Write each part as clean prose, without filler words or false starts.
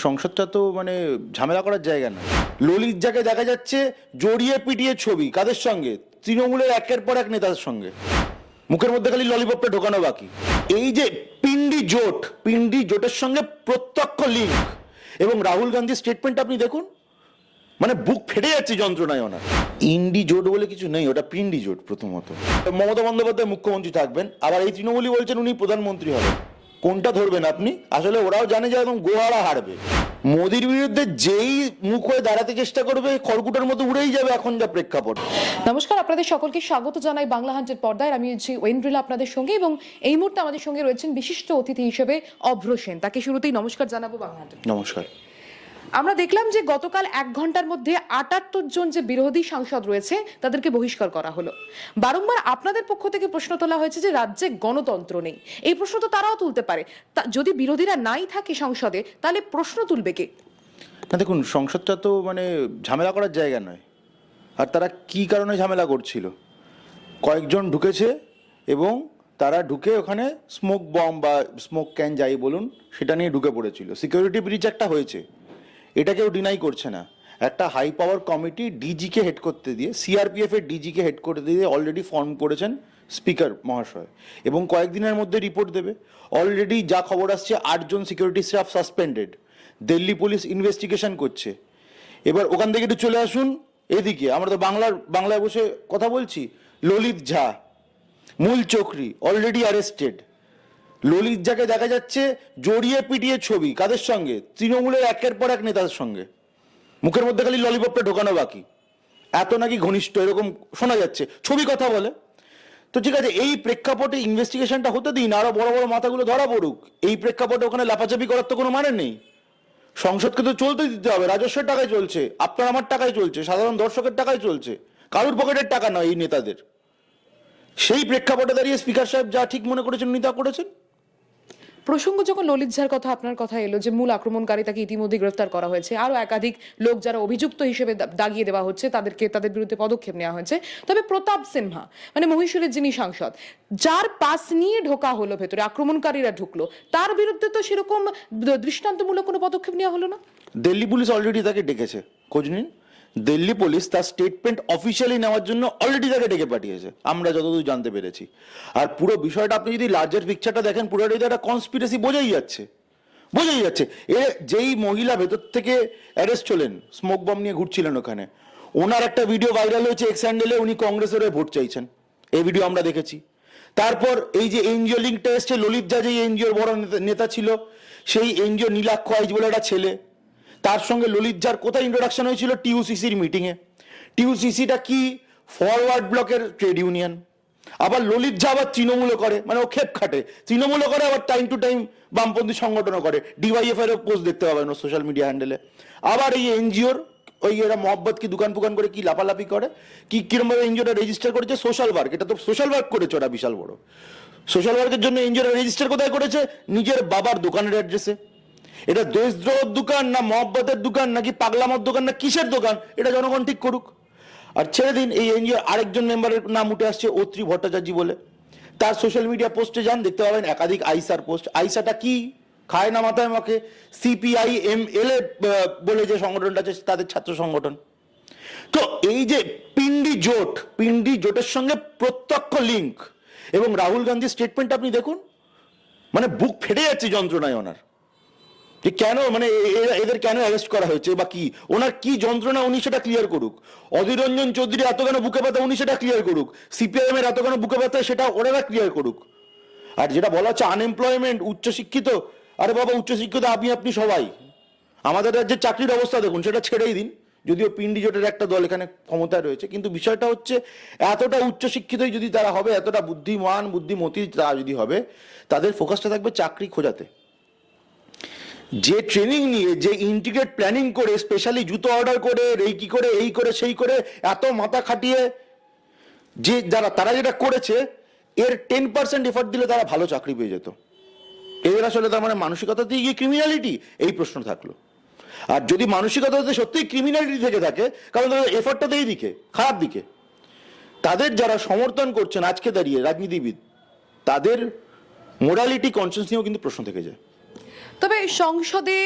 সংসদটা তো মানে ঝামেলা করার জায়গা না। ললিত যাকে দেখা যাচ্ছে জড়িয়ে পিটিয়ে ছবি কাদের সঙ্গে? তৃণমূলের একের পর এক নেতাদের সঙ্গে। মুখের মধ্যে খালি ললিপপটা ঢোকানো বাকি। এই যে পিন্ডি জোটের সঙ্গে প্রত্যক্ষ লিঙ্ক, এবং রাহুল গান্ধীর স্টেটমেন্ট আপনি দেখুন, মানে বুক ফেটে যাচ্ছে যন্ত্রণায় ওনার। ইন্ডি জোট বলে কিছু নেই, ওটা পিন্ডি জোট। প্রথমত মমতা বন্দ্যোপাধ্যায় মুখ্যমন্ত্রী থাকবেন, আবার এই তৃণমূলই বলছেন উনি প্রধানমন্ত্রী হবেন। কোনটা ধরবেন আপনি? আসলে ওরাও জানে যে একদম গোহারা হারবে। মোদির বিরুদ্ধে যেই মুখ হয়ে দাঁড়াতে চেষ্টা করবে খড়কুটার মতো উড়েই যাবে এখন যা প্রেক্ষাপট। নমস্কার, আপনাদের সকলকে স্বাগত জানাই বাংলা হান্টের পর্দায়। আমি হচ্ছি ওয়েন্দ্রিলা আপনাদের সঙ্গে, এবং এই মুহূর্তে আমাদের সঙ্গে রয়েছেন বিশিষ্ট অতিথি হিসেবে অভ্র সেন। তাকে শুরুতেই নমস্কার জানাবো বাংলা হান্টে। নমস্কার। আমরা দেখলাম যে গতকাল 1 ঘন্টার মধ্যে 78 জন যে বিরোধী সাংসদ রয়েছে তাদেরকে বহিষ্কার করা হলো। বারংবার আপনাদের পক্ষ থেকে প্রশ্ন তোলা হয়েছে যে রাজ্যে গণতন্ত্র নেই। এই প্রশ্ন তো তারাও তুলতে পারে, যদি বিরোধীরা নাই থাকে সংসদে তাহলে প্রশ্ন তুলবে কে? না দেখুন, সংসদটা তো মানে ঝামেলা করার জায়গা নয়। আর তারা কি কারণে ঝামেলা করছিল? কয়েকজন ঢুকেছে এবং তারা ঢুকে ওখানে স্মোক বম্ব বা স্মোক ক্যান যাই বলুন সেটা নিয়ে ঢুকে পড়েছিল। সিকিউরিটি ব্রিচ একটা হয়েছে, এটা কেউ ডিনাই করছে না। একটা হাই পাওয়ার কমিটি ডিজিকে হেড করতে দিয়ে, সিআরপিএফ এর ডিজিকে হেড করতে দিয়ে অলরেডি ফর্ম করেছেন স্পিকার মহাশয়, এবং কয়েকদিনের মধ্যে রিপোর্ট দেবে। অলরেডি যা খবর আসছে 8 জন security staff suspended, Delhi police investigation করছে। এবার ওখান থেকে একটু চলে আসুন এদিকে, আমরা তো বাংলায় বসে কথা বলছি। ললিত ঝা মূল চক্রী অলরেডি অ্যারেস্টেড। ললিত যাকে দেখা যাচ্ছে জড়িয়ে পিটিয়ে ছবি কাদের সঙ্গে? তৃণমূলের একের পর এক নেতাদের সঙ্গে। মুখের মধ্যে খালি ললিপপটা ঢোকানো বাকি, এত নাকি ঘনিষ্ঠ এরকম শোনা যাচ্ছে, ছবি কথা বলে। তো ঠিক আছে, এই প্রেক্ষাপটে ইনভেস্টিগেশনটা হতে দিন, আরো বড় বড় মাথাগুলো ধরা পড়ুক। এই প্রেক্ষাপটে ওখানে লাফাচাপি করার তো কোনো মানে নেই। সংসদকে তো চলতে দিতে হবে, রাজস্বের টাকায় চলছে, আপনার আমার টাকায় চলছে, সাধারণ দর্শকের টাকায় চলছে, কারুর পকেটের টাকা নয় এই নেতাদের। সেই প্রেক্ষাপটে দাঁড়িয়ে স্পিকার সাহেব যা ঠিক মনে করেছেন উনি তা করেছেন। প্রসঙ্গ যখন ললিত ঝার কথা আপনার কথা এলো, যে মূল আক্রমণকারী তাকে ইতিমধ্যে গ্রেফতার করা হয়েছে, আরো একাধিক লোক যারা অভিযুক্ত হিসেবে দাগিয়ে দেওয়া হচ্ছে, তাদের বিরুদ্ধে পদক্ষেপ নেওয়া হয়েছে। তবে প্রতাপ সিনহা মানে মহীশূরের যিনি সাংসদ, যার পাস নিয়ে ঢোকা হলো ভেতরে, আক্রমণকারীরা ঢুকলো, তার বিরুদ্ধে তো সেরকম দৃষ্টান্তমূলক কোনো পদক্ষেপ নেওয়া হলো না। দিল্লি পুলিশ অলরেডি তাকে ডেকেছে, খোঁজ নিন। দিল্লি পুলিশ তার স্টেটমেন্ট অফিসিয়ালি নেওয়ার জন্য অলরেডি তাকে ডেকে পাঠিয়েছে, আমরা যতদূর জানতে পেরেছি। আর পুরো বিষয়টা আপনি যদি লার্জার পিকচারটা দেখেন, পুরোটাই তো একটা কনস্পিরেসি বোঝাই যাচ্ছে। এ যেই মহিলা ভেতর থেকে অ্যারেস্ট হলেন, স্মোক বম নিয়ে ঘুরছিলেন ওখানে, ওনার একটা ভিডিও ভাইরাল হয়েছে এক্স হ্যান্ডেলে, উনি কংগ্রেসের হয়ে ভোট চাইছেন, এই ভিডিও আমরা দেখেছি। তারপর এই যে এনজিও লিঙ্কটা এসছে, ললিত যা যে এনজিওর বড় নেতা ছিল, সেই এনজিও নীলাক্ষ আইজ বলে একটা ছেলে, তার সঙ্গে ললিত ঝার কোথায় ইন্ট্রোডাকশন হয়েছিল? টিউসিসির মিটিংয়ে। টিউসিসিটা কি? ফরওয়ার্ড ব্লকের ট্রেড ইউনিয়ন। আবার ললিত ঝা আবার তৃণমূলও করে, মানে ও খেপ খাটে, তৃণমূলও করে আবার টাইম টু টাইম বামপন্থী সংগঠনও করে। ডিওয়াইএফ এর পোস্ট দেখতে পাবেন ও সোশ্যাল মিডিয়া হ্যান্ডেলে। আবার এই এনজিওর ওই এরা মহব্বত কি দোকান ফুকান করে কি লাফালাফি করে, কিরম ভাবে এনজিওটা রেজিস্টার করেছে? সোশ্যাল ওয়ার্ক, এটা তো সোশ্যাল ওয়ার্ক করেছে ওরা বিশাল বড়। সোশ্যাল ওয়ার্কের জন্য এনজিওটা রেজিস্টার কোথায় করেছে? নিজের বাবার দোকানের অ্যাড্রেসে। এটা দেশদ্রোহের দোকান না মহব্বতের দোকান নাকি পাগলামর দোকান না কিসের দোকান, এটা জনগণ ঠিক করুক। আর ছেড়ে দিন, এই এনজিওর আরেকজন মেম্বারের নাম উঠে আসছে অত্রি ভট্টাচার্য বলে। তার সোশ্যাল মিডিয়া পোস্টে যান, দেখতে পাবেন একাধিক আইসার পোস্ট। আইসাটা কি খায় না মাথায় মাকে? CPIML বলে যে সংগঠনটা আছে তাদের ছাত্র সংগঠন। তো এই যে পিন্ডি জোটের সঙ্গে প্রত্যক্ষ লিঙ্ক, এবং রাহুল গান্ধীর স্টেটমেন্ট আপনি দেখুন, মানে বুক ফেটে যাচ্ছে যন্ত্রণায় ওনার। যে কেন মানে এদের কেন অ্যারেস্ট করা হয়েছে বা কি, ওনার কি যন্ত্রণা উনি সেটা ক্লিয়ার করুক। অধীর রঞ্জন চৌধুরী এত কেন বুকে ব্যথা উনি সেটা ক্লিয়ার করুক। CPIM এর এত কেন বুকে ব্যথা সেটা ওনারা ক্লিয়ার করুক। আর যেটা বলা হচ্ছে আনএমপ্লয়মেন্ট, উচ্চশিক্ষিত, আরে বাবা উচ্চশিক্ষিত আপনি সবাই। আমাদের রাজ্যের চাকরির অবস্থা দেখুন, সেটা ছেড়েই দিন, যদিও পিন্ডি জোটের একটা দল এখানে ক্ষমতায় রয়েছে, কিন্তু বিষয়টা হচ্ছে এতটা উচ্চশিক্ষিতই যদি তারা হবে, এতটা বুদ্ধিমতী তারা যদি হবে, তাদের ফোকাসটা থাকবে চাকরি খোঁজাতে। যে ট্রেনিং নিয়ে, যে ইন্টিগ্রেট প্ল্যানিং করে, স্পেশালি জুতো অর্ডার করে, রেকি করে, এই করে সেই করে, এত মাথা খাটিয়ে যে তারা যেটা করেছে, এর 10% এফর্ট দিলে তারা ভালো চাকরি পেয়ে যেত। এর আসলে তার মানে মানসিকতাতেই গিয়ে ক্রিমিনালিটি, এই প্রশ্ন থাকলো। আর যদি মানসিকতাতে সত্যিই ক্রিমিনালিটি থেকে থাকে, কারণ তাদের এফর্টটা তো এই দিকে, খারাপ দিকে, তাদের যারা সমর্থন করছেন আজকে দাঁড়িয়ে রাজনীতিবিদ, তাদের মোরালিটি কনসিয়াস নিয়েও কিন্তু প্রশ্ন থেকে যায়। তবে সংসদে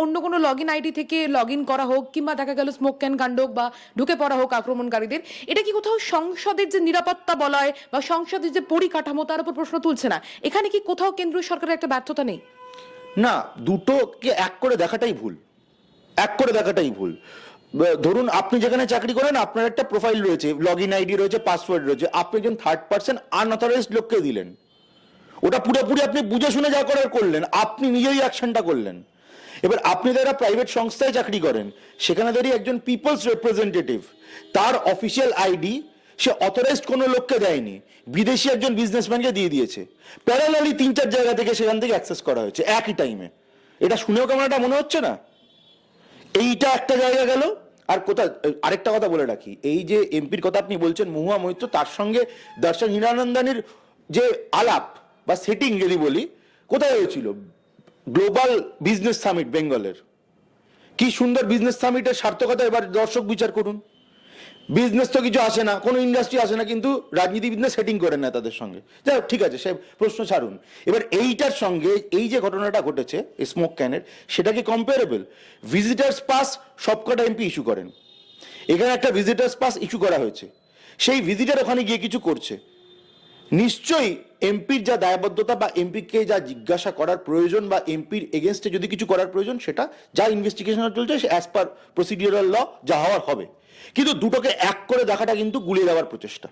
অন্য কোনো লগ ইন আইডি থেকে লগ ইন করা হোক কিংবা দেখা গেল স্মোক ক্যান কাণ্ড হোক বা ঢুকে পড়া হোক আক্রমণকারীদের, এটা কি কোথাও সংসদের যে নিরাপত্তা বলয় বা সংসদের যে পরিকাঠামো তার উপর প্রশ্ন তুলছে না? এখানে কি কোথাও কেন্দ্রীয় সরকারের একটা ব্যর্থতা নেই? না, দুটোকে এক করে দেখাটাই ভুল, এক করে দেখাটাই ভুল। ধরুন আপনি যেখানে চাকরি করেন আপনার একটা প্রোফাইল রয়েছে, লগ ইন আইডি রয়েছে, পাসওয়ার্ড রয়েছে, আপনি একজন থার্ড পার্সন আনঅথরাইজড লোককে দিলেন, ওটা পুরোপুরি আপনি বুঝে শুনে যা করার করলেন, আপনি নিজেই অ্যাকশনটা করলেন। এবার আপনি যারা প্রাইভেট সংস্থায় চাকরি করেন সেখানে দাঁড়িয়ে একজন পিপলস রিপ্রেজেন্টেটিভ, তার অফিসিয়াল আইডি সে অথরাইজড কোনো লোককে দেয়নি, বিদেশি একজন বিজনেসম্যানকে দিয়ে দিয়েছে, প্যারালালি 3-4 জায়গা থেকে সেখান থেকে অ্যাক্সেস করা হয়েছে একই টাইমে। এটা শুনেও কেমন একটা মনে হচ্ছে না? এইটা একটা জায়গা গেল। আর কোথা আরেকটা কথা বলে রাখি, এই যে এমপির কথা আপনি বলছেন মহুয়া মৈত্র, তার সঙ্গে দর্শন হীরানন্দানির যে আলাপ বা সেটিং যদি বলি, কোথায় হয়েছিল? গ্লোবাল বিজনেস সামিট বেঙ্গলের। কি সুন্দর বিজনেস সামিটের সার্থকতা এবার দর্শক বিচার করুন। বিজনেস তো কিছু আসে না, কোনো ইন্ডাস্ট্রি আসে না, কিন্তু রাজনীতিবিদরা সেটিং করেন না তাদের সঙ্গে। যাই হোক, ঠিক আছে, সে প্রশ্ন ছাড়ুন। এবার এইটার সঙ্গে এই যে ঘটনাটা ঘটেছে স্মোক ক্যানের, সেটা কি কম্পারেবল? ভিজিটার্স পাস সবকটা এমপি ইস্যু করেন, এখানে একটা ভিজিটার্স পাস ইস্যু করা হয়েছে, সেই ভিজিটার ওখানে গিয়ে কিছু করছে, নিশ্চয়ই এমপির যা দায়বদ্ধতা বা এমপিকে যা জিজ্ঞাসা করার প্রয়োজন বা এমপির এগেনস্টে যদি কিছু করার প্রয়োজন, সেটা যা ইনভেস্টিগেশন চলছে অ্যাজ পার প্রসিডিউরাল ল যা হওয়ার হবে। কিন্তু দুটোকে এক করে দেখাটা কিন্তু গুলিয়ে দেওয়ার প্রচেষ্টা।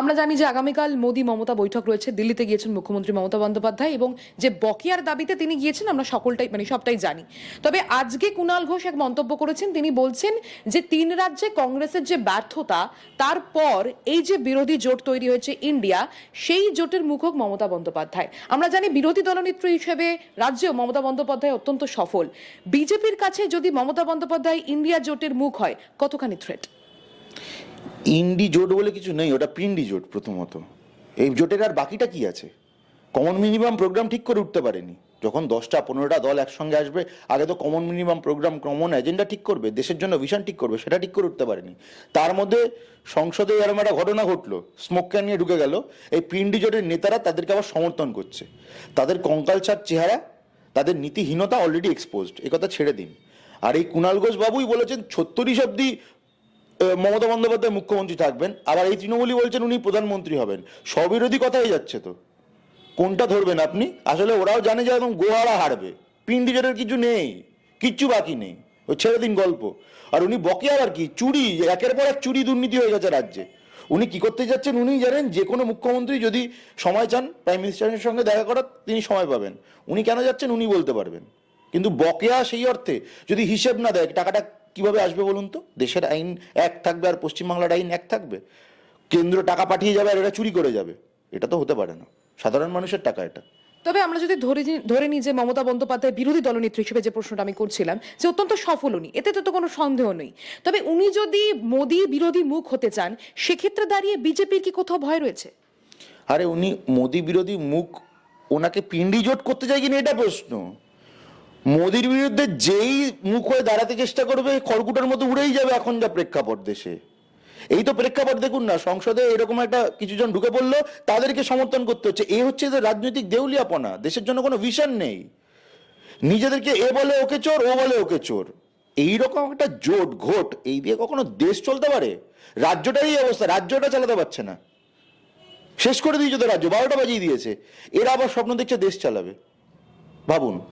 আমরা জানি যে আগামীকাল মোদি মমতা বৈঠক রয়েছে, দিল্লিতে গিয়েছেন মুখ্যমন্ত্রী মমতা বন্দ্যোপাধ্যায় এবং যে বকেয়ার দাবিতে তিনি গিয়েছেন আমরা সবটাই জানি। তবে আজকে কুণাল ঘোষ এক মন্তব্য করেছেন, তিনি বলছেন যে 3 রাজ্যে কংগ্রেসের যে ব্যর্থতা, তারপর এই যে বিরোধী জোট তৈরি হয়েছে ইন্ডিয়া, সেই জোটের মুখ হোক মমতা বন্দ্যোপাধ্যায়। আমরা জানি বিরোধী দলনেত্রী হিসেবে রাজ্যেও মমতা বন্দ্যোপাধ্যায় অত্যন্ত সফল। বিজেপির কাছে যদি মমতা বন্দ্যোপাধ্যায় ইন্ডিয়া জোটের মুখ হয়, কতখানি থ্রেট? ইন্ডি জোট বলে কিছু নেই, ওটা পিন্ডি জোট। প্রথমত এই জোটের আর বাকিটা কি আছে? কমন মিনিমাম প্রোগ্রাম ঠিক করে উঠতে পারেনি। যখন 10টা-15টা দল একসঙ্গে আসবে, আগে তো common minimum programme, common agenda ঠিক করবে, দেশের জন্য ভিশন ঠিক করবে, সেটা ঠিক করে উঠতে পারেনি। তার মধ্যে সংসদে এরকম একটা ঘটনা ঘটলো, স্মোক ক্যান নিয়ে ঢুকে গেল, এই পিন্ডি জোটের নেতারা তাদেরকে আবার সমর্থন করছে। তাদের কঙ্কালসার চেহারা, তাদের নীতিহীনতা অলরেডি এক্সপোজড, এ কথা ছেড়ে দিন। আর এই কুণাল ঘোষ বাবুই বলেছেন 36 অব্দি মমতা বন্দ্যোপাধ্যায় মুখ্যমন্ত্রী থাকবেন, আবার এই তৃণমূলই বলছেন উনি প্রধানমন্ত্রী হবেন। স্ববিরোধী কথাই যাচ্ছে তো, কোনটা ধরবেন আপনি? আসলে ওরাও জানে যে একদম গোহারা হারবে, পিন্ডিজের কিছু নেই, কিচ্ছু বাকি নেই, ও ছেড়ে দিন গল্প। আর উনি বকেয়ার আর কি, চুরি, একের পর এক চুরি দুর্নীতি হয়ে গেছে রাজ্যে। উনি কি করতে যাচ্ছেন উনিই জানেন। যে কোনো মুখ্যমন্ত্রী যদি সময় চান প্রাইম মিনিস্টারের সঙ্গে দেখা করার, তিনি সময় পাবেন। উনি কেন যাচ্ছেন উনি বলতে পারবেন। কিন্তু বকেয়া সেই অর্থে যদি হিসেব না দেয়, টাকাটা কিভাবে আসবে বলুন তো? দেশের আইন এক থাকবে আর পশ্চিমবাংলার আইন এক থাকবে? কেন্দ্র টাকা পাঠিয়ে যাবে আর এরা চুরি করে যাবে? এটা তো হতে পারে না, সাধারণ মানুষের টাকা এটা। তবে আমরা যদি ধরে নিই যে মমতা বন্দ্যোপাধ্যায় বিরোধী দলনেত্রী হিসেবে যে প্রশ্নটা আমি করছিলাম, যে অত্যন্ত সফল উনি, এতে তো কোনো সন্দেহ নেই। তবে উনি যদি মোদি বিরোধী মুখ হতে চান, সেক্ষেত্রে দাঁড়িয়ে বিজেপির কি কোথাও ভয় রয়েছে? আরে উনি মোদি বিরোধী মুখ, ওনাকে পিন্ডি জোট করতে চাই কিনা এটা প্রশ্ন। মোদির বিরুদ্ধে যেই মুখ হয়ে দাঁড়াতে চেষ্টা করবে, খড়কুটার মতো উড়েই যাবে। এখন যা প্রেক্ষাপট দেশে, এই তো প্রেক্ষাপট দেখুন না, সংসদে এরকম একটা কিছুজন ঢুকে পড়লো, তাদেরকে সমর্থন করতে হচ্ছে। এ হচ্ছে যে রাজনৈতিক দেউলিয়াপনা, দেশের জন্য কোনো ভিশন নেই, নিজেদেরকে এ বলে ওকে চোর, ও বলে ওকে চোর। এইরকম একটা জোট ঘোট, এই দিয়ে কখনো দেশ চলতে পারে? রাজ্যটারই অবস্থা, রাজ্যটা চালাতে পারছে না, শেষ করে দিয়েছে তো রাজ্য, 12টা বাজিয়ে দিয়েছে। এরা আবার স্বপ্ন দেখছে দেশ চালাবে, ভাবুন।